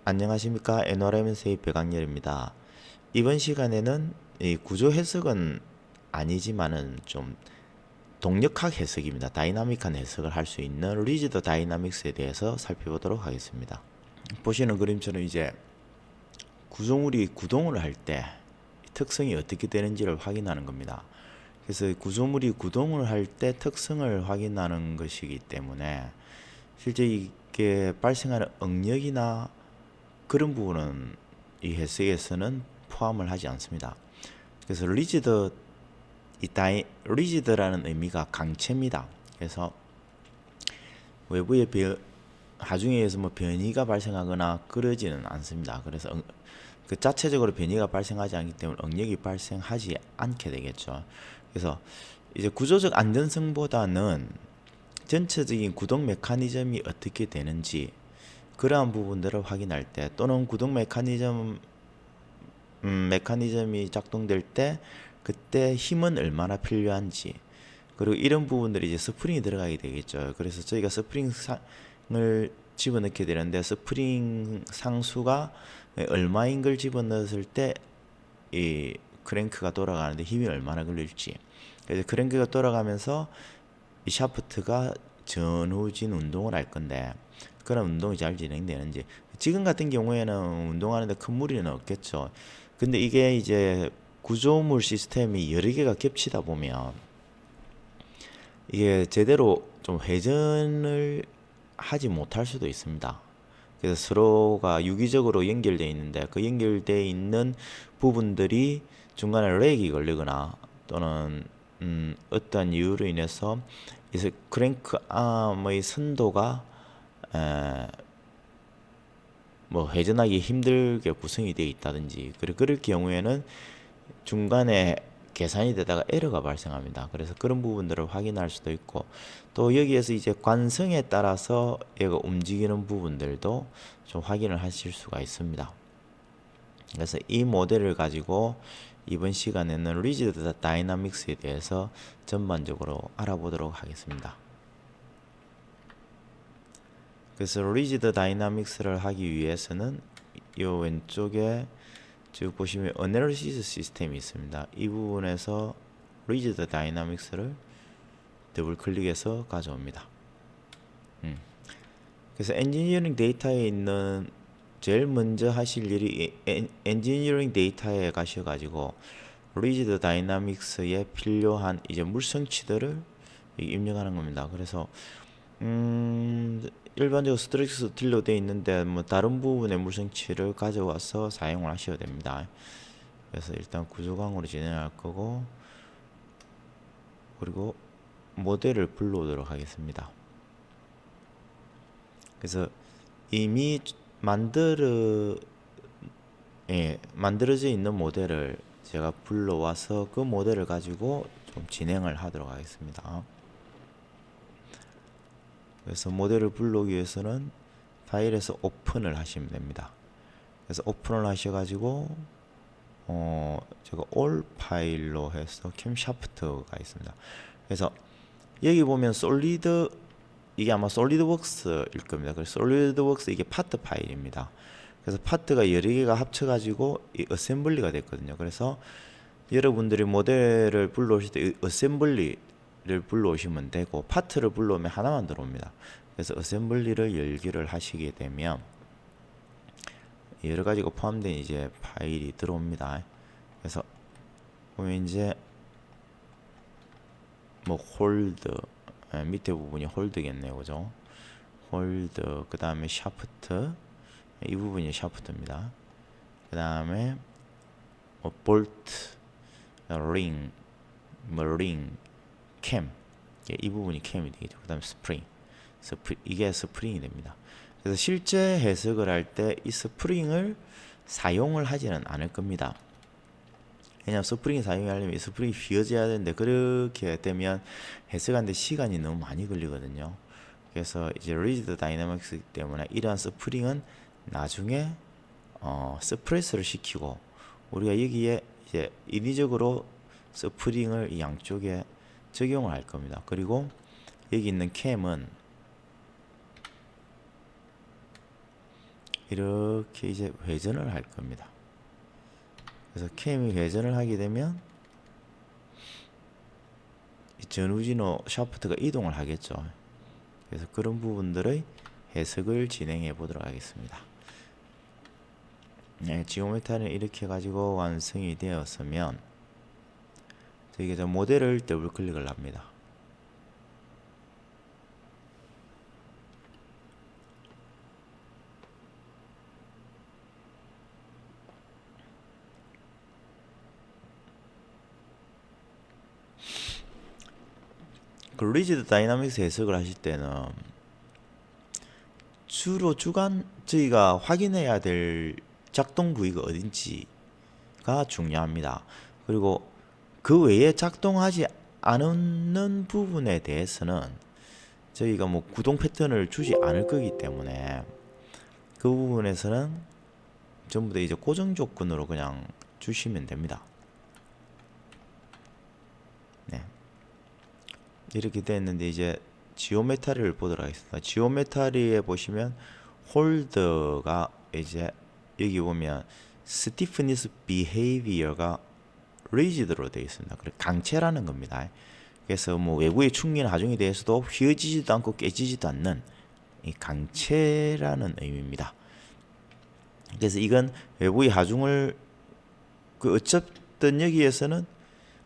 안녕하십니까. NRMS의 백악열입니다. 이번 시간에는 이 구조 해석은 아니지만은 좀 동력학 해석입니다. 다이나믹한 해석을 할 수 있는 리지드 다이나믹스에 대해서 살펴보도록 하겠습니다. 보시는 그림처럼 이제 구조물이 구동을 할 때 특성이 어떻게 되는지를 확인하는 겁니다. 그래서 구조물이 구동을 할 때 특성을 확인하는 것이기 때문에 실제 이게 발생하는 응력이나 그런 부분은 이 해석에서는 포함을 하지 않습니다. 그래서 리지드라는 의미가 강체입니다. 그래서 외부의 하중에 의해서 뭐 변이가 발생하거나 그러지는 않습니다. 그래서 그 자체적으로 변이가 발생하지 않기 때문에 응력이 발생하지 않게 되겠죠. 그래서 이제 구조적 안전성보다는 전체적인 구동 메커니즘이 어떻게 되는지 그러한 부분들을 확인할 때 또는 구동 메커니즘이 작동될 때 그때 힘은 얼마나 필요한지 그리고 이런 부분들이 이제 스프링이 들어가게 되겠죠. 그래서 저희가 스프링 상을 집어넣게 되는데 스프링 상수가 얼마인 걸 집어넣었을 때 이 크랭크가 돌아가는데 힘이 얼마나 걸릴지. 그래서 크랭크가 돌아가면서 이 샤프트가 전후진 운동을 할 건데 그런 운동이 잘 진행되는지. 지금 같은 경우에는 운동하는데 큰 무리는 없겠죠. 근데 이게 이제 구조물 시스템이 여러 개가 겹치다 보면 이게 제대로 좀 회전을 하지 못할 수도 있습니다. 그래서 서로가 유기적으로 연결되어 있는데 그 연결되어 있는 부분들이 중간에 렉이 걸리거나 또는 어떤 이유로 인해서 이제 크랭크 아머의 선도가 뭐 회전하기 힘들게 구성이 되어 있다든지 그럴 경우에는 중간에 계산이 되다가 에러가 발생합니다. 그래서 그런 부분들을 확인할 수도 있고 또 여기에서 이제 관성에 따라서 얘가 움직이는 부분들도 좀 확인을 하실 수가 있습니다. 그래서 이 모델을 가지고 이번 시간에는 리지드 다이나믹스에 대해서 전반적으로 알아보도록 하겠습니다. 그래서 리지드 다이나믹스를 하기 위해서는 이 왼쪽에 지금 보시면 어널리시스 시스템이 있습니다. 이 부분에서 리지드 다이나믹스를 더블 클릭해서 가져옵니다. 그래서 엔지니어링 데이터에 있는 제일 먼저 하실 일이 엔지니어링 데이터에 가셔가지고 리지드 다이나믹스에 필요한 이제 물성치들을 입력하는 겁니다. 그래서 일반적으로 스트렉스 딜로 되어 있는데 뭐 다른 부분의 물성치를 가져와서 사용을 하셔야 됩니다. 그래서 일단 구조강으로 진행할 거고 그리고 모델을 불러오도록 하겠습니다. 그래서 이미 만들어져 있는 모델을 제가 불러와서 그 모델을 가지고 좀 진행을 하도록 하겠습니다. 그래서 모델을 불러오기 위해서는 파일에서 오픈을 하시면 됩니다. 그래서 오픈을 하셔가지고 제가 all 파일로 해서 캠샤프트가 있습니다. 그래서 여기 보면 솔리드 이게 아마 솔리드웍스일 겁니다. 그래서 솔리드웍스 이게 파트 파일입니다. 그래서 파트가 여러 개가 합쳐가지고 이 어셈블리가 됐거든요. 그래서 여러분들이 모델을 불러오실 때 어셈블리를 불러오시면 되고 파트를 불러오면 하나만 들어옵니다. 그래서 어셈블리를 열기를 하시게 되면 여러 가지가 포함된 이제 파일이 들어옵니다. 그래서 보면 이제 뭐 홀드 밑에 부분이 홀드겠네요, 그죠? 홀드 그 다음에 샤프트 이 부분이 샤프트입니다. 그 다음에 뭐 볼트, 링, 캠 이 부분이 캠이 되겠죠. 그 다음에 이게 스프링이 됩니다. 그래서 실제 해석을 할 때 이 스프링을 사용을 하지는 않을 겁니다. 왜냐하면 스프링 사용하려면 이 스프링이 휘어져야 되는데 그렇게 되면 해석하는데 시간이 너무 많이 걸리거든요. 그래서 이제 리지드 다이나믹스이기 때문에 이러한 스프링은 나중에 스프레스를 시키고 우리가 여기에 이제 인위적으로 스프링을 양쪽에 적용을 할 겁니다. 그리고 여기 있는 캠은 이렇게 이제 회전을 할 겁니다. 그래서 캠이 회전을 하게 되면 이 전후진호 샤프트가 이동을 하겠죠. 그래서 그런 부분들의 해석을 진행해 보도록 하겠습니다. 네, 지오메타는 이렇게 가지고 완성이 되었으면 저희가 저 모델을 더블 클릭을 합니다. 그 리지드 다이나믹스 해석을 하실 때는 주로 주간 저희가 확인해야 될 작동 부위가 어딘지가 중요합니다. 그리고 그 외에 작동하지 않는 부분에 대해서는 저희가 뭐 구동 패턴을 주지 않을 거기 때문에 그 부분에서는 전부 다 이제 고정 조건으로 그냥 주시면 됩니다. 네. 이렇게 됐는데 이제 지오메타리를 보도록 하겠습니다. 지오메타리에 보시면 홀더가 이제 여기 보면 stiffness behavior가 rigid로 되어 있습니다. 그래 강체라는 겁니다. 그래서 뭐 외부의 충기나 하중에 대해서도 휘어지지도 않고 깨지지도 않는 이 강체라는 의미입니다. 그래서 이건 외부의 하중을 어쨌든 여기에서는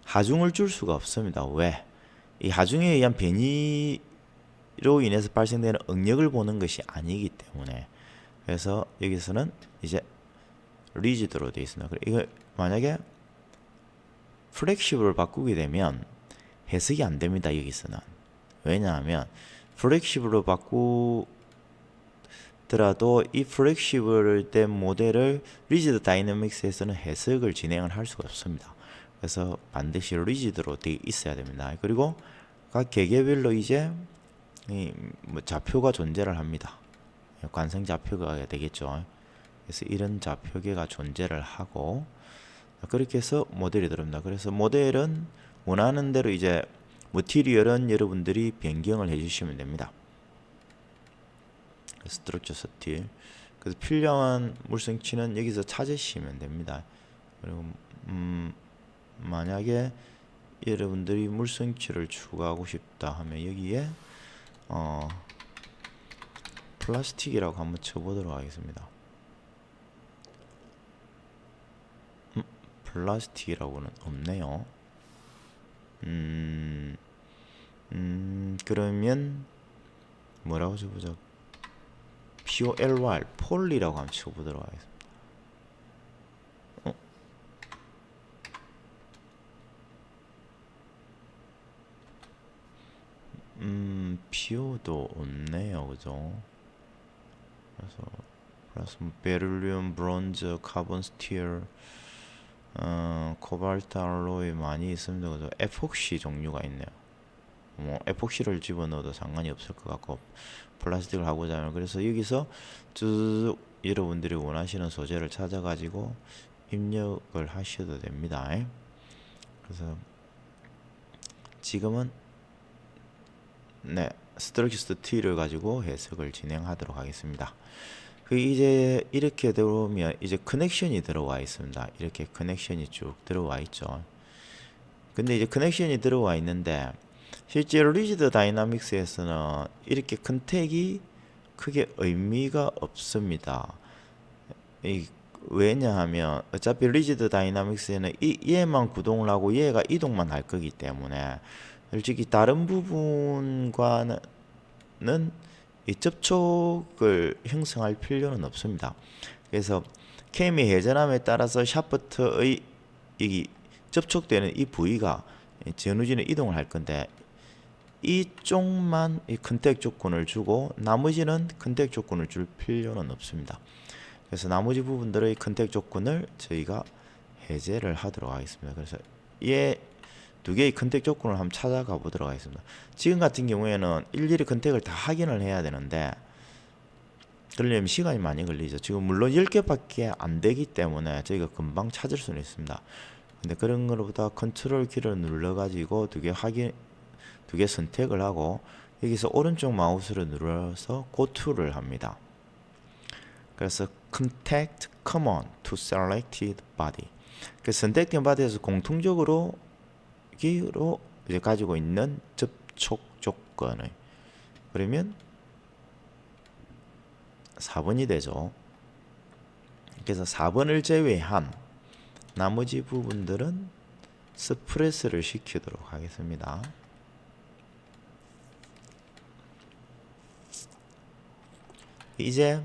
하중을 줄 수가 없습니다. 왜? 이 하중에 의한 변이로 인해서 발생되는 응력을 보는 것이 아니기 때문에 그래서 여기서는 이제 리지드로 되어 있습니다. 이거 만약에 플렉시블을 바꾸게 되면 해석이 안 됩니다. 여기서는 왜냐하면 플렉시블로 바꾸더라도 이 플렉시블 된 모델을 리지드 다이내믹스에서는 해석을 진행을 할 수가 없습니다. 그래서 반드시 리지드로 되어 있어야 됩니다. 그리고 각 개개별로 이제 뭐 좌표가 존재를 합니다. 관성 좌표가 되겠죠. 그래서 이런 좌표계가 존재를 하고 그렇게 해서 모델이 들어옵니다. 그래서 모델은 원하는 대로 이제 머티리얼은 여러분들이 변경을 해주시면 됩니다. 스트럭처 스틸. 그래서 필요한 물성치는 여기서 찾으시면 됩니다. 그리고 만약에 여러분들이 물성치를 추가하고 싶다 하면 여기에 플라스틱이라고 한번 쳐보도록 하겠습니다. 플라스틱이라고는 없네요. 그러면 뭐라고 쳐보자. POLR 폴리라고 한번 쳐보도록 하겠습니다. PO도 없네요, 그죠? 그래서 플러스 베릴리움, 브론즈, 카본 스틸, 코발트 알로이 많이 있습니다. 그죠? 에폭시 종류가 있네요. 뭐 에폭시를 집어넣어도 상관이 없을 것 같고 플라스틱을 하고자 하면 그래서 여기서 쭉 여러분들이 원하시는 소재를 찾아가지고 입력을 하셔도 됩니다. 그래서 지금은 네 스트럭처 스틸을 가지고 해석을 진행하도록 하겠습니다. 이제 이렇게 들어오면 이제 커넥션이 들어와 있습니다. 이렇게 커넥션이 쭉 들어와 있죠. 근데 이제 커넥션이 들어와 있는데 실제로 리지드 다이나믹스에서는 이렇게 큰 택이 크게 의미가 없습니다. 왜냐하면 어차피 리지드 다이나믹스에는 얘만 구동을 하고 얘가 이동만 할 거기 때문에 솔직히 다른 부분과는 이 접촉을 형성할 필요는 없습니다. 그래서 캠이 회전함에 따라서 샤프트의 이 접촉되는 이 부위가 전후진을 이동을 할 건데 이쪽만 이 컨택 조건을 주고 나머지는 컨택 조건을 줄 필요는 없습니다. 그래서 나머지 부분들의 컨택 조건을 저희가 해제를 하도록 하겠습니다. 그래서 얘 두 개의 컨택 조건을 한번 찾아가 보도록 하겠습니다. 지금 같은 경우에는 일일이 컨택을 다 확인을 해야 되는데 그러려면 시간이 많이 걸리죠. 지금 물론 10개밖에 안 되기 때문에 저희가 금방 찾을 수는 있습니다. 근데 그런 것보다 컨트롤 키를 눌러 가지고 두 개 선택을 하고 여기서 오른쪽 마우스를 눌러서 go to를 합니다. 그래서 contact common to selected body. 그 선택된 바디에서 공통적으로 기로 이제 가지고 있는 접촉 조건을 그러면 4번이 되죠. 그래서 4번을 제외한 나머지 부분들은 스프레스를 시키도록 하겠습니다. 이제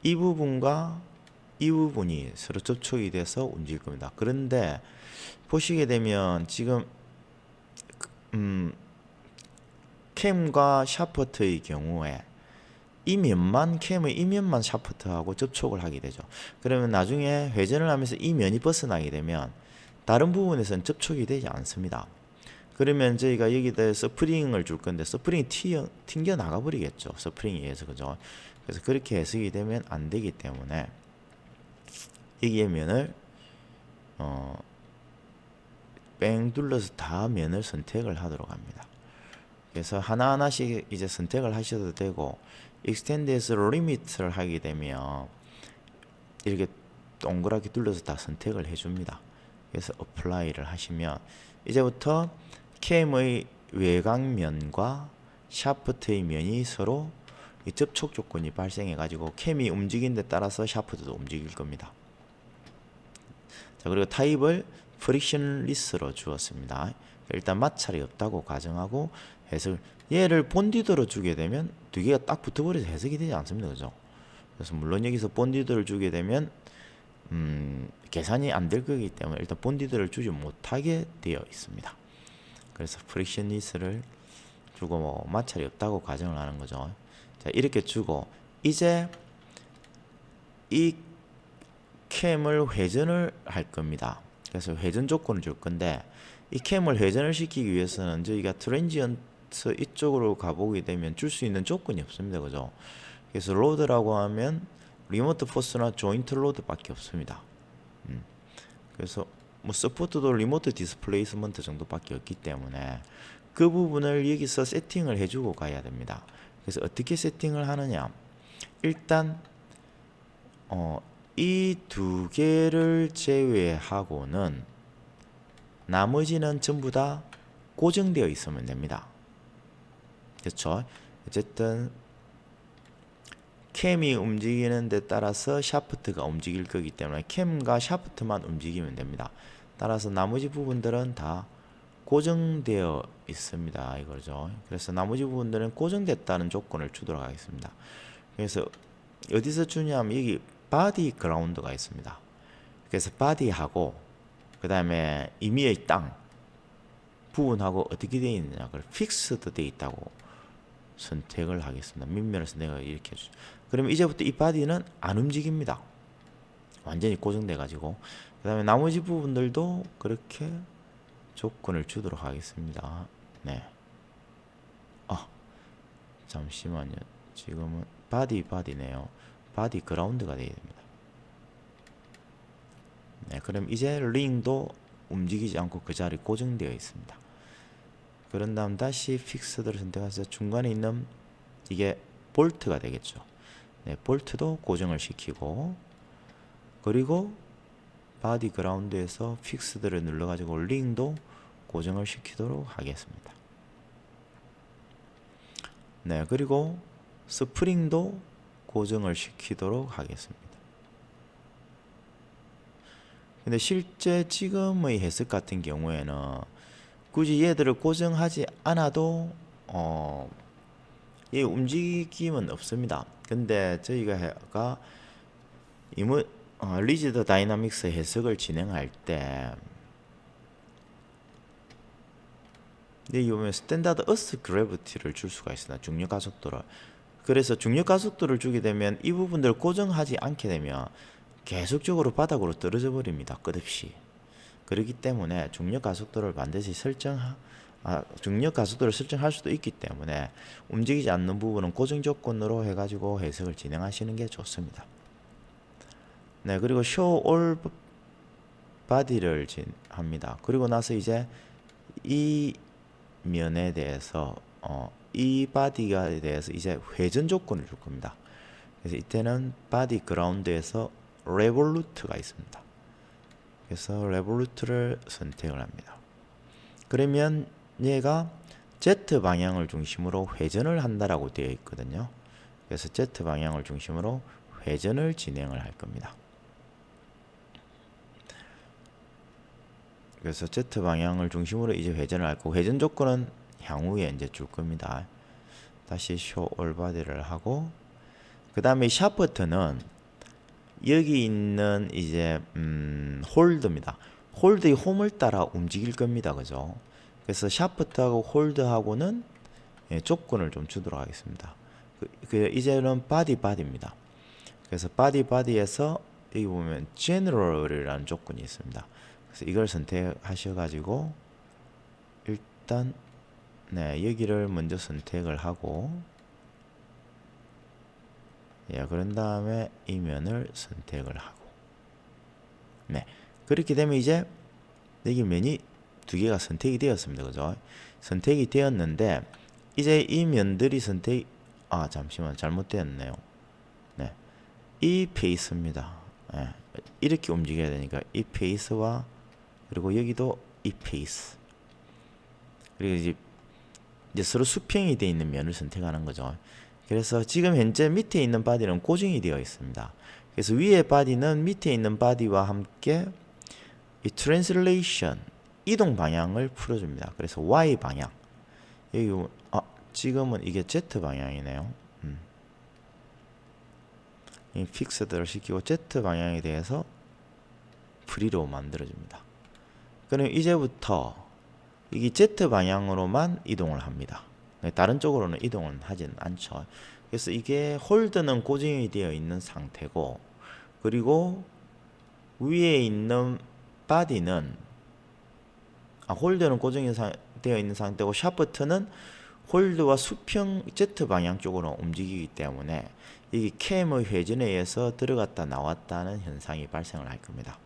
이 부분과 이 부분이 서로 접촉이 돼서 움직일 겁니다. 그런데 보시게 되면 지금 캠과 샤프트의 경우에 이 면만 캠의 이 면만 샤프트하고 접촉을 하게 되죠. 그러면 나중에 회전을 하면서 이 면이 벗어나게 되면 다른 부분에서는 접촉이 되지 않습니다. 그러면 저희가 여기다 스프링을 줄 건데 스프링이 튕겨 나가 버리겠죠. 스프링에 의해서 그죠. 그래서 그렇게 해석이 되면 안 되기 때문에 여기에 면을 뺑 둘러서 다 면을 선택을 하도록 합니다. 그래서 하나하나씩 이제 선택을 하셔도 되고 extend에서 limit를 하게 되면 이렇게 동그랗게 둘러서 다 선택을 해줍니다. 그래서 apply를 하시면 이제부터 캠의 외곽면과 샤프트의 면이 서로 이 접촉 조건이 발생해 가지고 캠이 움직이는 데 따라서 샤프트도 움직일 겁니다. 자, 그리고 타입을 frictionless로 주었습니다. 일단 마찰이 없다고 가정하고 해석 얘를 본디드로 주게 되면 두 개가 딱 붙어버려서 해석이 되지 않습니다. 그죠? 그래서 물론 여기서 본디드를 주게 되면 계산이 안 될 거기 때문에 일단 본디드를 주지 못하게 되어 있습니다. 그래서 frictionless를 주고 뭐 마찰이 없다고 가정을 하는 거죠. 자, 이렇게 주고 이제 이 캠을 회전을 할 겁니다. 그래서 회전 조건을 줄 건데 이 캠을 회전을 시키기 위해서는 저희가 트랜지언트 이쪽으로 가보게 되면 줄 수 있는 조건이 없습니다. 그죠? 그래서 로드라고 하면 리모트 포스나 조인트 로드밖에 없습니다. 그래서 뭐 서포트도 리모트 디스플레이스먼트 정도밖에 없기 때문에 그 부분을 여기서 세팅을 해주고 가야 됩니다. 그래서 어떻게 세팅을 하느냐? 일단 이 두 개를 제외하고는 나머지는 전부 다 고정되어 있으면 됩니다. 그렇죠? 어쨌든 캠이 움직이는 데 따라서 샤프트가 움직일 거기 때문에 캠과 샤프트만 움직이면 됩니다. 따라서 나머지 부분들은 다 고정되어 있습니다. 이거죠. 그래서 나머지 부분들은 고정됐다는 조건을 주도록 하겠습니다. 그래서 어디서 주냐면 여기 바디 그라운드가 있습니다. 그래서 바디하고 그 다음에 임의의 땅 부분하고 어떻게 되어 있느냐, 그걸 픽스드 되어 있다고 선택을 하겠습니다. 밑면에서 내가 이렇게 해주죠. 그러면 이제부터 이 바디는 안 움직입니다. 완전히 고정돼 가지고 그 다음에 나머지 부분들도 그렇게 조건을 주도록 하겠습니다. 네. 잠시만요. 지금은 바디네요. 바디 그라운드가 되어야 됩니다. 네, 그럼 이제 링도 움직이지 않고 그 자리에 고정되어 있습니다. 그런 다음 다시 픽스드를 선택해서 중간에 있는 이게 볼트가 되겠죠. 네, 볼트도 고정을 시키고 그리고 바디 그라운드에서 픽스드를 눌러가지고 링도 고정을 시키도록 하겠습니다. 네, 그리고 스프링도 고정을 시키도록 하겠습니다. 근데 실제 지금의 해석 같은 경우에는 굳이 얘들을 고정하지 않아도 얘 움직임은 없습니다. 근데 저희가 리지드 다이나믹스 해석을 진행할 때 여기 보면 스탠다드 어스 그래비티를 줄 수가 있습니다. 중력 가속도를. 그래서 중력 가속도를 주게 되면 이 부분들을 고정하지 않게 되면 계속적으로 바닥으로 떨어져 버립니다. 끝없이. 그렇기 때문에 중력 가속도를 반드시 중력 가속도를 설정할 수도 있기 때문에 움직이지 않는 부분은 고정 조건으로 해가지고 해석을 진행하시는 게 좋습니다. 네, 그리고 show all body를 합니다. 그리고 나서 이제 이 면에 대해서 이 바디에 대해서 이제 회전 조건을 줄 겁니다. 그래서 이때는 body ground에서 revolute가 있습니다. 그래서 revolute를 선택을 합니다. 그러면 얘가 Z 방향을 중심으로 회전을 한다라고 되어 있거든요. 그래서 Z 방향을 중심으로 회전을 진행을 할 겁니다. 그래서 Z 방향을 중심으로 이제 회전을 할 거고, 회전 조건은 향후에 이제 줄 겁니다. 다시 show all body를 하고, 그 다음에 샤프트는 여기 있는 이제 홀드입니다. 홀드의 홈을 따라 움직일 겁니다. 그죠? 그래서 샤프트하고 홀드하고는 조건을 좀 주도록 하겠습니다. 이제는 바디입니다. 그래서 바디에서 여기 보면 general이라는 조건이 있습니다. 그래서 이걸 선택하셔가지고 일단 여기를 먼저 선택을 하고, 그런 다음에 이 면을 선택을 하고, 그렇게 되면 이제 여기 면이 두 개가 선택이 되었습니다. 그죠? 선택이 되었는데 이제 이 면들이 잠시만 잘못되었네요. 이 페이스입니다. 이렇게 움직여야 되니까 이 페이스와 그리고 여기도 이 페이스, 그리고 이제 서로 수평이 되어 있는 면을 선택하는 거죠. 그래서 지금 현재 밑에 있는 바디는 고정이 되어 있습니다. 그래서 위에 바디는 밑에 있는 바디와 함께 이 트랜슬레이션, 이동 방향을 풀어줍니다. 그래서 Y 방향, 여기 지금은 이게 Z 방향이네요. 이 픽스드를 시키고 Z 방향에 대해서 프리로 만들어줍니다. 그럼 이제부터 이게 Z 방향으로만 이동을 합니다. 다른 쪽으로는 이동은 하진 않죠. 그래서 이게 홀드는 고정이 되어 있는 상태고, 그리고 위에 있는 바디는 홀드는 고정이 되어 있는 상태고, 샤프트는 홀드와 수평 Z 방향 쪽으로 움직이기 때문에 이게 캠의 회전에 의해서 들어갔다 나왔다는 현상이 발생을 할 겁니다.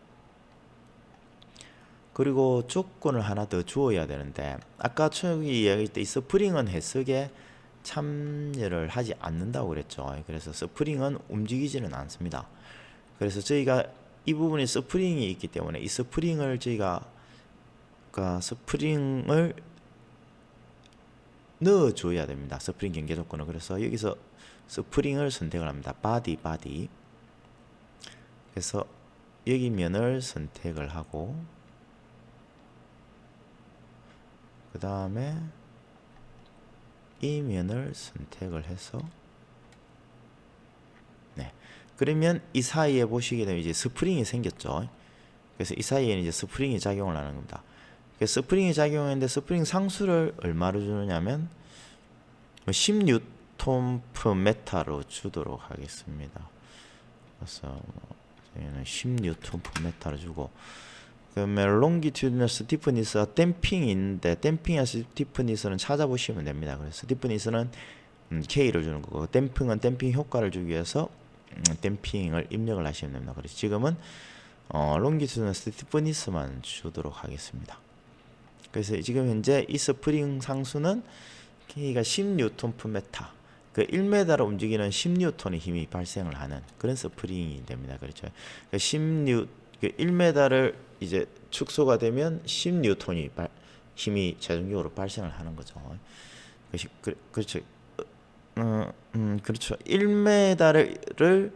그리고 조건을 하나 더 주어야 되는데, 아까 초기 이야기할 때 이 스프링은 해석에 참여를 하지 않는다고 그랬죠. 그래서 스프링은 움직이지는 않습니다. 그래서 저희가 이 부분에 스프링이 있기 때문에 이 스프링을 저희가 스프링을 넣어줘야 됩니다. 스프링 경계 조건을. 그래서 여기서 스프링을 선택을 합니다. 바디. 그래서 여기 면을 선택을 하고, 그 다음에 이 면을 선택을 해서, 그러면 이 사이에 보시게 되면 이제 스프링이 생겼죠. 그래서 이 사이에는 이제 스프링이 작용을 하는 겁니다. 그래서 스프링이 작용했는데 스프링 상수를 얼마로 주느냐면 10Nm/M로 주도록 하겠습니다. 그래서 저희는 10Nm/M로 주고, 그러면 longitudinal stiffness가 댐핑인데, 댐핑과 스티프니스는 찾아보시면 됩니다. 그래서 스티프니스는 K를 주는 거고, 댐핑은 댐핑 효과를 주기 위해서 댐핑을 입력을 하시면 됩니다. 그래서 지금은 longitudinal stiffness만 주도록 하겠습니다. 그래서 지금 현재 이 스프링 상수는 K가 10Nm/m, 그 1m를 움직이는 10N의 힘이 발생을 하는 그런 스프링이 됩니다. 그렇죠? 1m를 이제 축소가 되면 10N이 힘이 자동적으로 발생을 하는 거죠. 그렇죠. 그렇죠. 1m를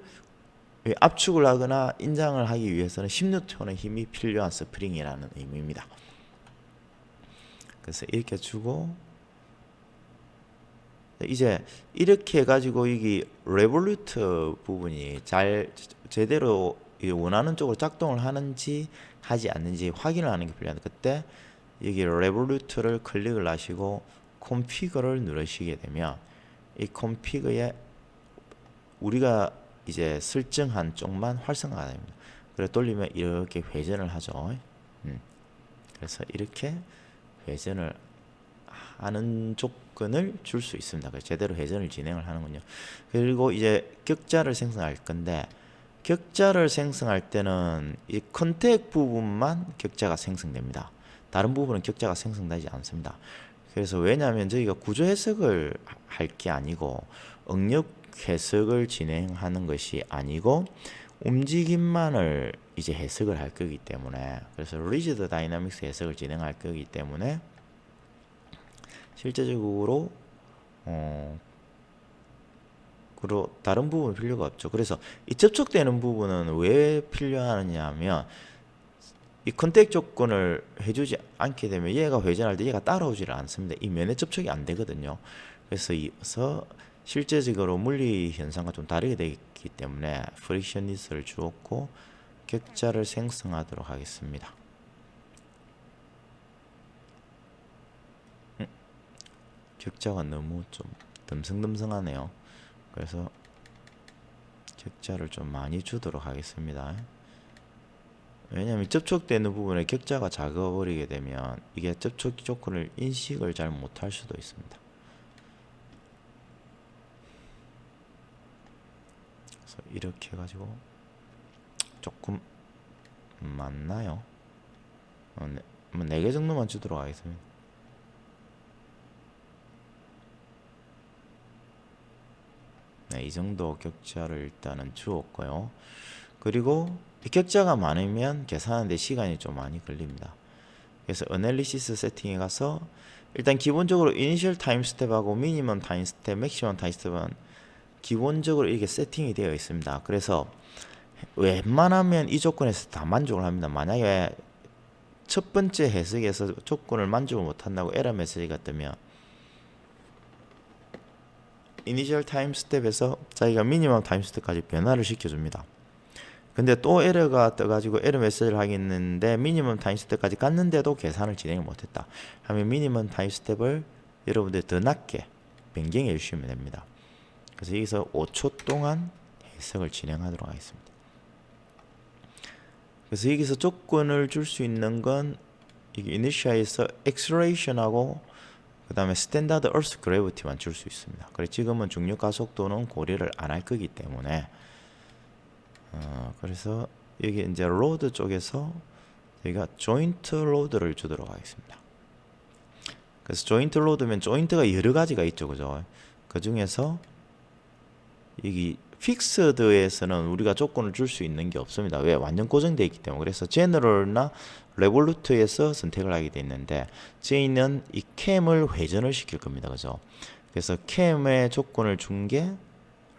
압축을 하거나 인장을 하기 위해서는 10N의 힘이 필요한 스프링이라는 의미입니다. 그래서 이렇게 주고, 이제 이렇게 해가지고 여기 레볼루트 부분이 제대로 원하는 쪽으로 작동을 하는지 하지 않는지 확인을 하는 게 필요한데, 그때 여기 레볼루트를 클릭을 하시고 콘피그를 누르시게 되면 이 콘피그에 우리가 이제 설정한 쪽만 활성화가 됩니다. 그래서 돌리면 이렇게 회전을 하죠. 그래서 이렇게 회전을 하는 조건을 줄 수 있습니다. 제대로 회전을 진행을 하는군요. 그리고 이제 격자를 생성할 건데, 격자를 생성할 때는 이 컨택 부분만 격자가 생성됩니다. 다른 부분은 격자가 생성되지 않습니다. 그래서 왜냐하면 저희가 구조 해석을 할 게 아니고 응력 해석을 진행하는 것이 아니고 움직임만을 이제 해석을 할 거기 때문에, 그래서 리지드 다이나믹스 해석을 진행할 거기 때문에 실제적으로 그리고 다른 부분은 필요가 없죠. 그래서 이 접촉되는 부분은 왜 필요하냐면 이 컨택 조건을 해주지 않게 되면 얘가 회전할 때 얘가 따라오지를 않습니다. 이 면에 접촉이 안 되거든요. 그래서 실제적으로 물리 현상과 좀 다르게 되기 때문에 프릭션리스를 주었고 격자를 생성하도록 하겠습니다. 격자가 너무 좀 듬성듬성하네요. 그래서 격자를 좀 많이 주도록 하겠습니다. 왜냐하면 접촉되는 부분에 격자가 작아버리게 되면 이게 접촉 조건을 인식을 잘 못할 수도 있습니다. 그래서 이렇게 해가지고 조금 맞나요? 네, 4개 정도만 주도록 하겠습니다. 네, 이 정도 격자를 일단은 주었고요. 그리고 이 격자가 많으면 계산하는데 시간이 좀 많이 걸립니다. 그래서 어널리시스 세팅에 가서 일단 기본적으로 이니셜 타임 스텝하고 미니멈 타임 스텝, 맥시멈 타임 스텝은 기본적으로 이렇게 세팅이 되어 있습니다. 그래서 웬만하면 이 조건에서 다 만족을 합니다. 만약에 첫 번째 해석에서 조건을 만족을 못한다고 에러 메시지가 뜨면 이니셜 타임 스텝에서 자기가 미니멈 타임 스텝까지 변화를 시켜줍니다. 근데 또 에러가 떠가지고 에러 메시지를 하겠는데 미니멈 타임 스텝까지 갔는데도 계산을 진행을 못했다 하면 미니멈 타임 스텝을 여러분들 더 낮게 변경해 주시면 됩니다. 그래서 여기서 5초 동안 해석을 진행하도록 하겠습니다. 그래서 여기서 조건을 줄 수 있는 건 이게 이니셜에서 액셀레이션하고 그 다음에 스탠다드 얼스 그래비티만 줄 수 있습니다. 그래서 지금은 중력 가속도는 고려를 안 할 거기 때문에 그래서 여기 이제 로드 쪽에서 저희가 조인트 로드를 주도록 하겠습니다. 그래서 조인트 로드면 조인트가 여러 가지가 있죠, 그죠? 그 중에서 여기 픽스드에서는 우리가 조건을 줄 수 있는 게 없습니다. 왜? 완전 고정되어 있기 때문에. 그래서 제너럴나 레볼루트에서 선택을 하게 돼 있는데 저희는 이 캠을 회전을 시킬 겁니다, 그죠? 그래서 캠의 조건을 준 게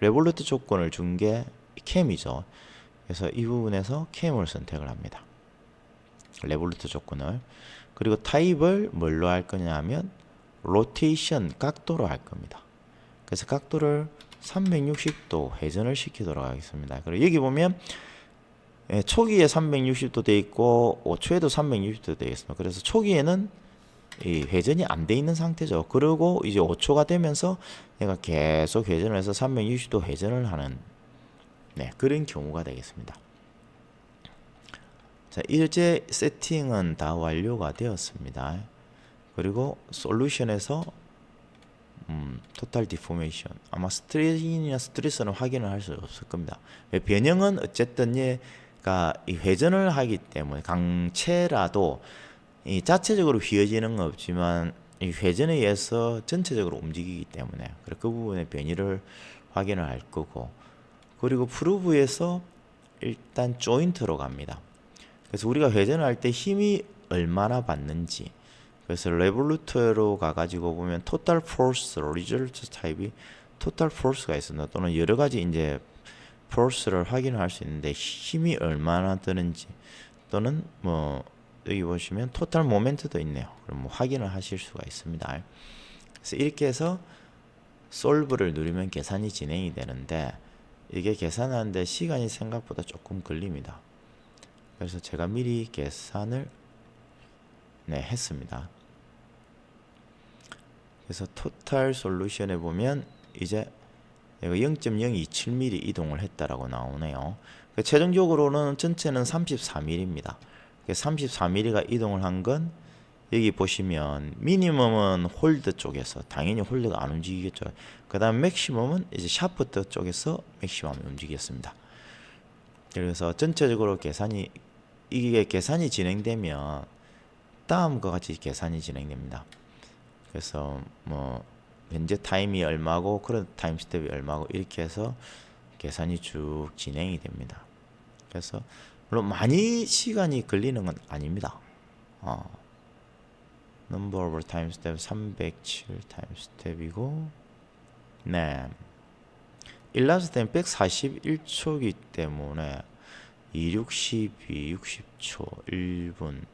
레볼루트 조건을 준 게 캠이죠. 그래서 이 부분에서 캠을 선택을 합니다. 레볼루트 조건을. 그리고 타입을 뭘로 할 거냐 하면 로테이션 각도로 할 겁니다. 그래서 각도를 360도 회전을 시키도록 하겠습니다. 그리고 여기 보면 초기에 360도 되어 있고 5초에도 360도 되어 있습니다. 그래서 초기에는 이 회전이 안 돼 있는 상태죠. 그리고 이제 5초가 되면서 얘가 계속 회전을 해서 360도 회전을 하는 그런 경우가 되겠습니다. 자, 이제 세팅은 다 완료가 되었습니다. 그리고 솔루션에서 토탈 디포메이션 아마 스트레인이나 스트레스는 확인을 할 수 없을 겁니다. 변형은 어쨌든 얘가 이 회전을 하기 때문에 강체라도 이 자체적으로 휘어지는 건 없지만 이 회전에 의해서 전체적으로 움직이기 때문에 그 부분의 변이를 확인을 할 거고, 그리고 프루브에서 일단 조인트로 갑니다. 그래서 우리가 회전을 할 때 힘이 얼마나 받는지, 그래서 레볼루트로 가가지고 보면 토탈 포스 리졸트 타입이 토탈 포스가 있습니다. 또는 여러 가지 이제 포스를 확인을 할 수 있는데 힘이 얼마나 드는지, 또는 뭐 여기 보시면 토탈 모멘트도 있네요. 그럼 뭐 확인을 하실 수가 있습니다. 그래서 이렇게 해서 솔브를 누르면 계산이 진행이 되는데 이게 계산하는데 시간이 생각보다 조금 걸립니다. 그래서 제가 미리 계산을 했습니다. 그래서 토탈 솔루션에 보면 이제 0.027mm 이동을 했다라고 나오네요. 최종적으로는 전체는 34mm입니다. 34mm가 이동을 한 건 여기 보시면 미니멈은 홀드 쪽에서 당연히 홀드가 안 움직이겠죠. 그 다음 맥시멈은 이제 샤프트 쪽에서 맥시멈이 움직였습니다. 그래서 전체적으로 이게 계산이 진행되면 다음과 같이 계산이 진행됩니다. 그래서 뭐 현재 타임이 얼마고 커런트 타임 스텝이 얼마고 이렇게 해서 계산이 쭉 진행이 됩니다. 그래서 물론 많이 시간이 걸리는 건 아닙니다. number of time step 307 타임 스텝이고, 네, 일라스 때는 141초이기 때문에 262, 60초, 1분,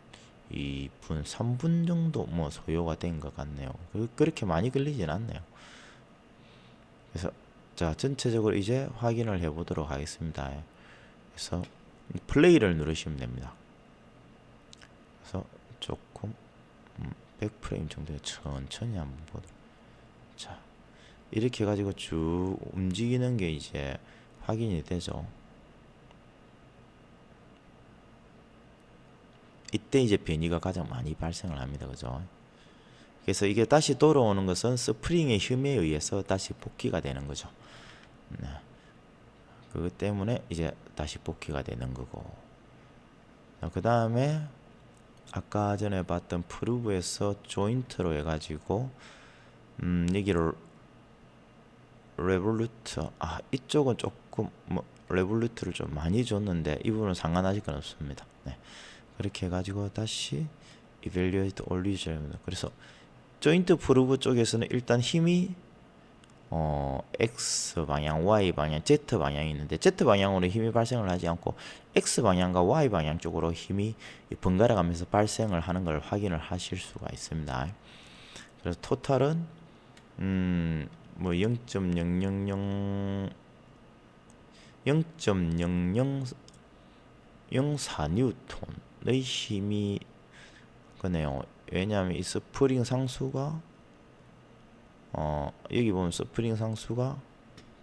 2분, 3분 정도 뭐 소요가 된 것 같네요. 그렇게 많이 걸리진 않네요. 그래서 자, 전체적으로 이제 확인을 해 보도록 하겠습니다. 그래서 플레이를 누르시면 됩니다. 그래서 조금 100프레임 정도에 천천히 한번 보도록. 자, 이렇게 해가지고 쭉 움직이는 게 이제 확인이 되죠. 이때 이제 변이가 가장 많이 발생을 합니다. 그죠? 그래서 이게 다시 돌아오는 것은 스프링의 힘에 의해서 다시 복귀가 되는 거죠. 네. 그것 때문에 이제 다시 복귀가 되는 거고. 그 다음에 아까 전에 봤던 프루브에서 조인트로 해가지고 여기를 레볼루트, 이쪽은 조금 뭐 레볼루트를 좀 많이 줬는데 이 부분은 상관하실 건 없습니다. 네. 그렇게 해가지고 다시 evaluate 올리셔야. 그래서 조인트 프루브 쪽에서는 일단 힘이 X 방향, Y 방향, Z 방향이 있는데 Z 방향으로 힘이 발생을 하지 않고 X 방향과 Y 방향 쪽으로 힘이 번갈아 가면서 발생을 하는 걸 확인을 하실 수가 있습니다. 그래서 토탈은 뭐 0.0004뉴턴의 힘이 그네요. 왜냐하면 이 스프링 상수가 여기 보면 스프링 상수가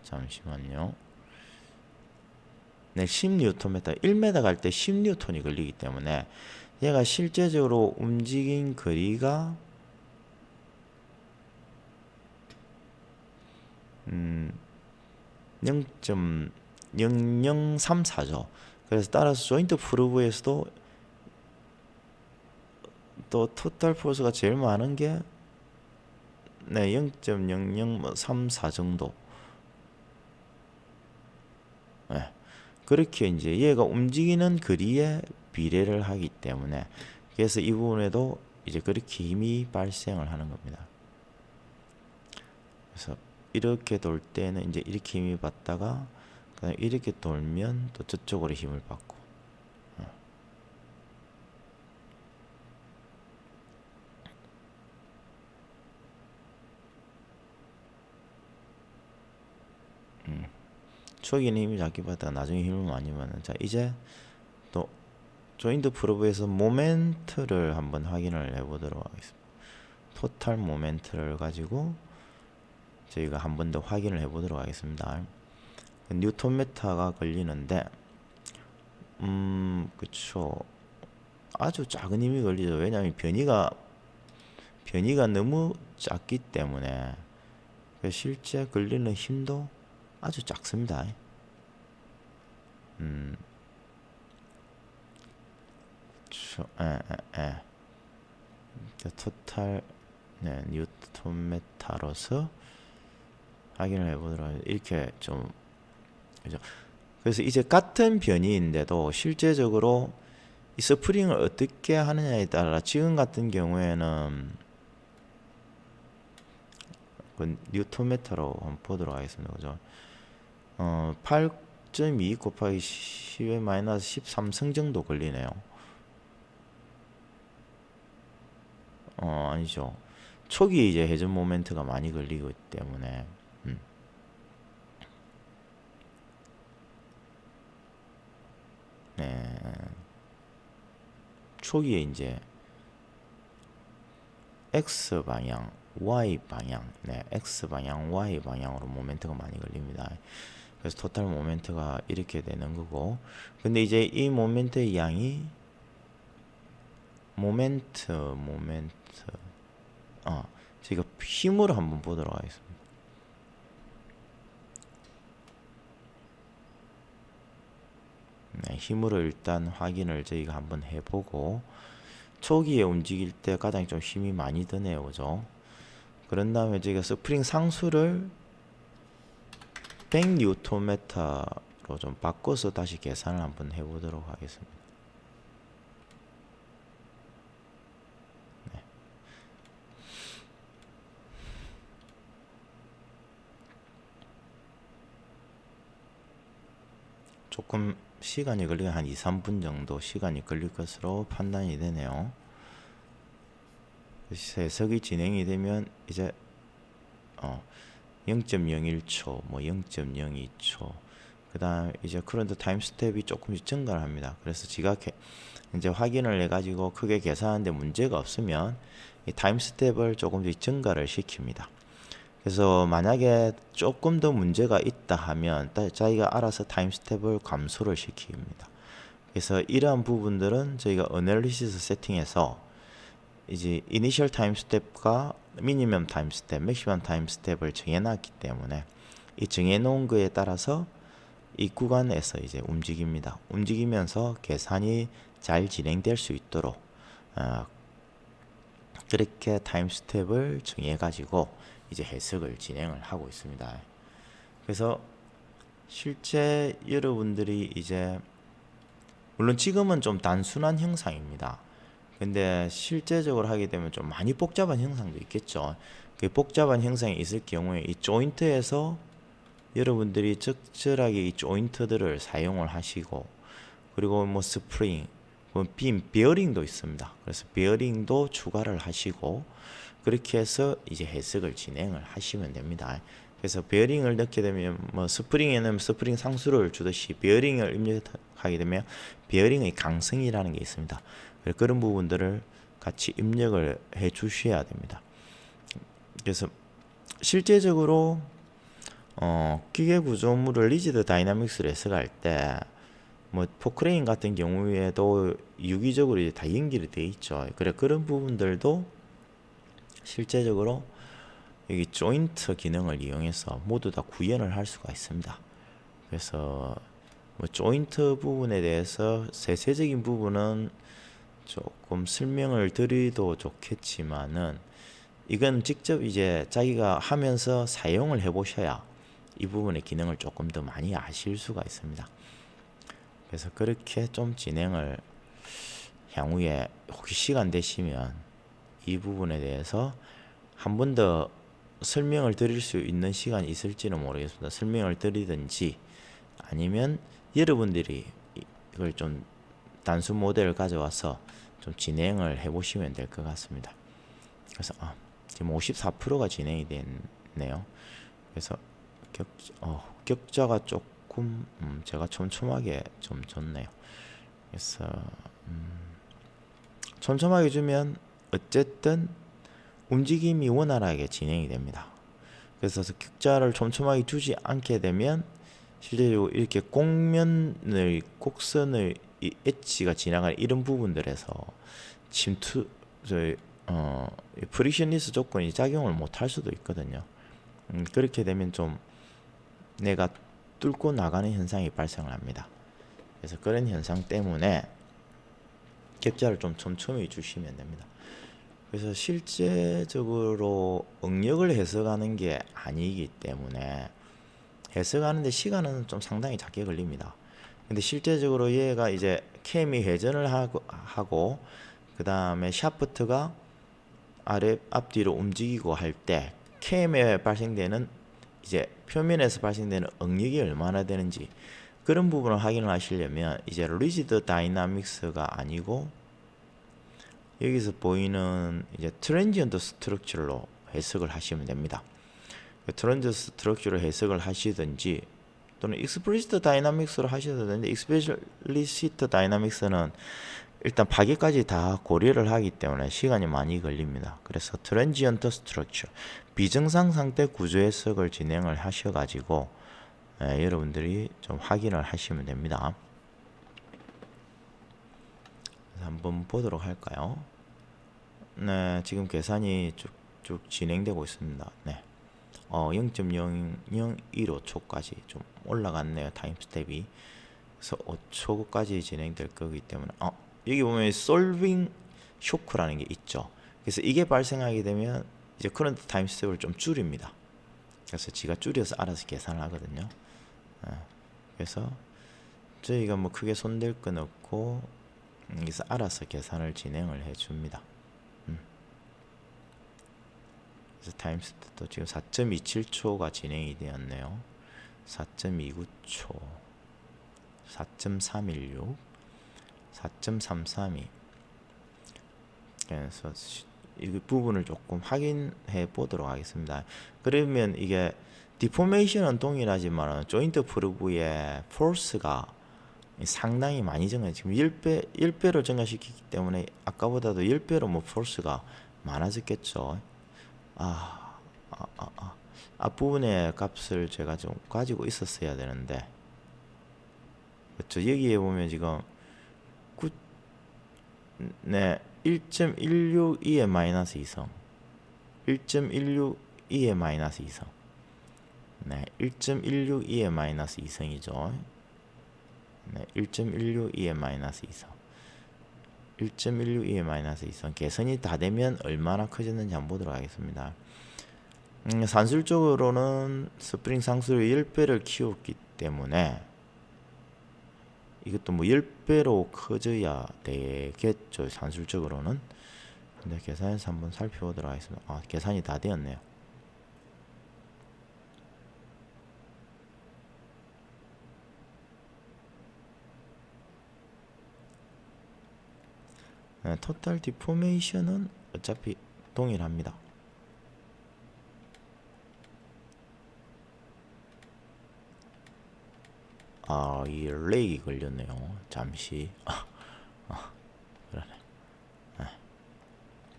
잠시만요. 네, 10Nm, 1m 갈 때 10N이 걸리기 때문에 얘가 실제적으로 움직인 거리가 0.0034죠. 그래서 따라서 조인트 프루브에서도 또 토탈 포스가 제일 많은 게 네, 0.0034 정도. 네. 그렇게 이제 얘가 움직이는 거리에 비례를 하기 때문에 그래서 이 부분에도 이제 그렇게 힘이 발생을 하는 겁니다. 그래서 이렇게 돌 때는 이제 이렇게 힘이 받다가 그다음에 이렇게 돌면 또 저쪽으로 힘을 받고. 초기에는 힘이 작게 받다가 나중에 힘을 많이 받는. 자, 이제 또 조인트 프로브에서 모멘트를 한번 확인을 해보도록 하겠습니다. 토탈 모멘트를 가지고 저희가 한 번 더 확인을 해보도록 하겠습니다. 뉴턴 메타가 걸리는데, 그쵸. 아주 작은 힘이 걸리죠. 왜냐하면 변이가 너무 작기 때문에 실제 걸리는 힘도 아주 작습니다. 토탈 뉴턴 메타로서 확인을 해보도록 하죠. 이렇게 좀 그죠. 그래서 이제 같은 변이인데도 실제적으로 이 스프링을 어떻게 하느냐에 따라 지금 같은 경우에는 그 뉴턴 메타로 한번 보도록 하겠습니다. 그죠. 8.2 곱하기 10의 마이너스 13승 정도 걸리네요. 아니죠. 초기 이제 회전 모멘트가 많이 걸리기 때문에 네. 초기에 이제 X 방향, Y 방향, 네, X 방향, Y 방향으로 모멘트가 많이 걸립니다. 그래서 토탈 모멘트가 이렇게 되는 거고, 근데 이제 이 모멘트의 양이 저희가 힘으로 한번 보도록 하겠습니다. 네, 힘으로 일단 확인을 저희가 한번 해보고 초기에 움직일 때 가장 좀 힘이 많이 드네요. 그죠? 그런 다음에 저희가 스프링 상수를 100Nm로 좀 바꿔서 다시 계산을 한번 해보도록 하겠습니다. 네. 조금 시간이 걸리긴 한 2-3분 정도 시간이 걸릴 것으로 판단이 되네요. 해석이 진행이 되면 이제 0.01초, 뭐 0.02초, 그 다음 이제 커런트 타임 스텝이 조금씩 증가를 합니다. 그래서 지각해 이제 확인을 해가지고 크게 계산하는데 문제가 없으면 이 타임 스텝을 조금씩 증가를 시킵니다. 그래서 만약에 조금 더 문제가 있다 하면 자기가 알아서 타임 스텝을 감소를 시킵니다. 그래서 이러한 부분들은 저희가 어널리시스 세팅에서 이제 이니셜 타임 스텝과 미니멈 타임 스텝, 맥시멈 타임 스텝을 정해놨기 때문에 이 정해놓은 거에 따라서 이 구간에서 이제 움직입니다. 움직이면서 계산이 잘 진행될 수 있도록 그렇게 타임 스텝을 정해가지고 이제 해석을 진행을 하고 있습니다. 그래서 실제 여러분들이 이제 물론 지금은 좀 단순한 형상입니다. 근데 실제적으로 하게 되면 좀 많이 복잡한 형상도 있겠죠. 그 복잡한 형상이 있을 경우에 이 조인트에서 여러분들이 적절하게 이 조인트들을 사용을 하시고, 그리고 뭐 스프링, 뭐 빔, 베어링도 있습니다. 그래서 베어링도 추가를 하시고 그렇게 해서 이제 해석을 진행을 하시면 됩니다. 그래서 베어링을 넣게 되면 뭐 스프링에는 스프링 상수를 주듯이 베어링을 입력하게 되면 베어링의 강성이라는 게 있습니다. 그런 부분들을 같이 입력을 해 주셔야 됩니다. 그래서 실제적으로 기계 구조물을 리지드 다이나믹스로 해석할 때 뭐 포크레인 같은 경우에도 유기적으로 이제 다 연결이 돼 있죠. 그런 부분들도 실제적으로 여기 조인트 기능을 이용해서 모두 다 구현을 할 수가 있습니다. 그래서 뭐 조인트 부분에 대해서 세세적인 부분은 조금 설명을 드리도 좋겠지만은 이건 직접 이제 자기가 하면서 사용을 해 보셔야 이 부분의 기능을 조금 더 많이 아실 수가 있습니다. 그래서 그렇게 좀 진행을 향후에 혹시 시간 되시면 이 부분에 대해서 한 번 더 설명을 드릴 수 있는 시간이 있을지는 모르겠습니다. 설명을 드리든지 아니면 여러분들이 이걸 좀 단순 모델을 가져와서 좀 진행을 해 보시면 될 것 같습니다. 그래서 지금 54%가 진행이 됐네요. 그래서 격자가 조금 제가 촘촘하게 좀 줬네요. 그래서 촘촘하게 주면 어쨌든 움직임이 원활하게 진행이 됩니다. 그래서 격자를 촘촘하게 주지 않게 되면 실제로 이렇게 곡선을 이 엣지가 지나가는 이런 부분들에서 프릭션리스 조건이 작용을 못할 수도 있거든요. 그렇게 되면 좀 내가 뚫고 나가는 현상이 발생을 합니다. 그래서 그런 현상 때문에 격자를 좀 촘촘히 주시면 됩니다. 그래서 실제적으로 응력을 해석하는 게 아니기 때문에 해석하는데 시간은 좀 상당히 작게 걸립니다. 근데 실제적으로 얘가 이제 캠이 회전을 하고 그 다음에 샤프트가 아래 앞뒤로 움직이고 할 때 캠에 발생되는 이제 표면에서 발생되는 응력이 얼마나 되는지 그런 부분을 확인을 하시려면 이제 리지드 다이나믹스가 아니고 여기서 보이는 이제 트랜지언트 스트럭처로 해석을 하시면 됩니다. 트랜지언트 스트럭처로 해석을 하시든지 또는 익스플리시트 다이나믹스로 하셔도 되는데 익스플리시트 다이나믹스는 일단 파괴까지 다 고려를 하기 때문에 시간이 많이 걸립니다. 그래서 트랜지언트 스트럭처 비정상 상태 구조 해석을 진행을 하셔가지고 여러분들이 좀 확인을 하시면 됩니다. 한번 보도록 할까요? 네, 지금 계산이 쭉쭉 진행되고 있습니다. 네, 0.0015초까지 좀 올라갔네요. 타임 스텝이. 그래서 5초까지 진행될 거기 때문에 여기 보면 솔빙 쇼크라는 게 있죠. 그래서 이게 발생하게 되면 이제 커런트 타임 스텝을 좀 줄입니다. 그래서 지가 줄여서 알아서 계산을 하거든요. 그래서 저희가 뭐 크게 손댈 건 없고 여기서 알아서 계산을 진행을 해줍니다. 그래서 타임 스텝도 지금 4.27초가 진행이 되었네요. 4.29초, 4.316, 4.332. 그래서 이 부분을 조금 확인해 보도록 하겠습니다. 그러면 이게 디포메이션은 동일하지만 조인트 프루브의 포스가 상당히 많이 증가, 지금 10배로 증가시키기 때문에 아까보다도 10배로 뭐 포스가 많아졌겠죠. 앞부분의 값을 제가 좀 가지고 있었어야 되는데, 그렇죠. 여기에 보면 지금 1.162의 마이너스 2성, 1.162의 마이너스 2성, 1.162의 마이너스 2성이죠. 1.162의 마이너스 2성, 1.162의 마이너스 2성. 계산이 다 되면 얼마나 커졌는지 한번 보도록 하겠습니다. 산술적으로는 스프링 상수를 10배를 키웠기 때문에 이것도 뭐 10배로 커져야 되겠죠, 산술적으로는. 근데 계산해서 한번 살펴보도록 하겠습니다. 계산이 다 되었네요. 토탈 디포메이션은 어차피 동일합니다. 이 렉이 걸렸네요. 잠시. 그러네.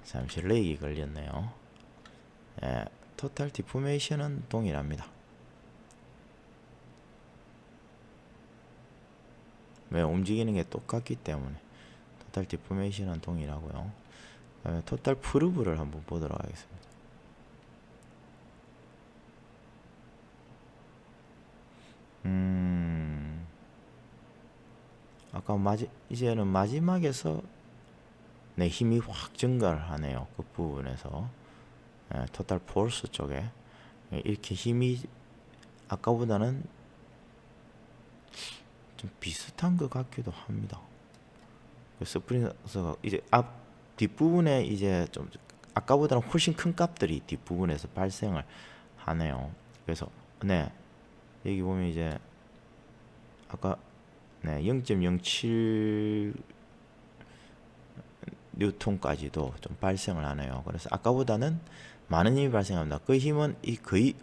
잠시 렉이 걸렸네요. 토탈 디포메이션은 동일합니다. 왜 움직이는 게 똑같기 때문에 토탈 디포메이션은 동일하고요. 토탈 프루브를 한번 보도록 하겠습니다. 아까 이제는 마지막에서 힘이 확 증가를 하네요. 그 부분에서 토탈 포스 쪽에 이렇게 힘이 아까보다는 좀 비슷한 것 같기도 합니다. 스프링에서 이제 앞 뒷부분에 이제 좀 아까보다는 훨씬 큰 값들이 뒷부분에서 발생을 하네요. 그래서 여기 보면 이제 아까 0.07 뉴턴까지도 좀 발생을 하네요. 그래서 아까보다는 많은 힘이 발생합니다. 그 힘은 거의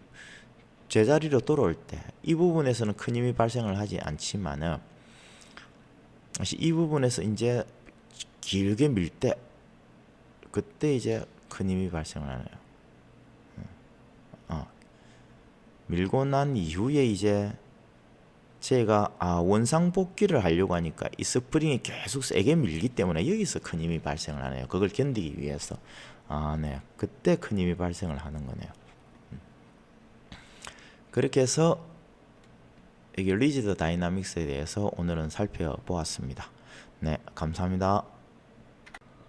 제자리로 돌아올 때 이 부분에서는 큰 힘이 발생을 하지 않지만은 이 부분에서 이제 길게 밀 때 그때 이제 큰 힘이 발생을 하네요. 밀고 난 이후에 이제 제가 원상복귀를 하려고 하니까 이 스프링이 계속 세게 밀기 때문에 여기서 큰 힘이 발생을 하네요. 그걸 견디기 위해서. 그때 큰 힘이 발생을 하는 거네요. 그렇게 해서 이게 리지드 다이나믹스에 대해서 오늘은 살펴보았습니다. 감사합니다.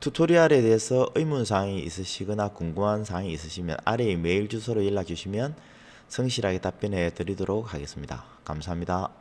튜토리얼에 대해서 의문사항이 있으시거나 궁금한 사항이 있으시면 아래의 메일 주소로 연락 주시면 성실하게 답변해 드리도록 하겠습니다. 감사합니다.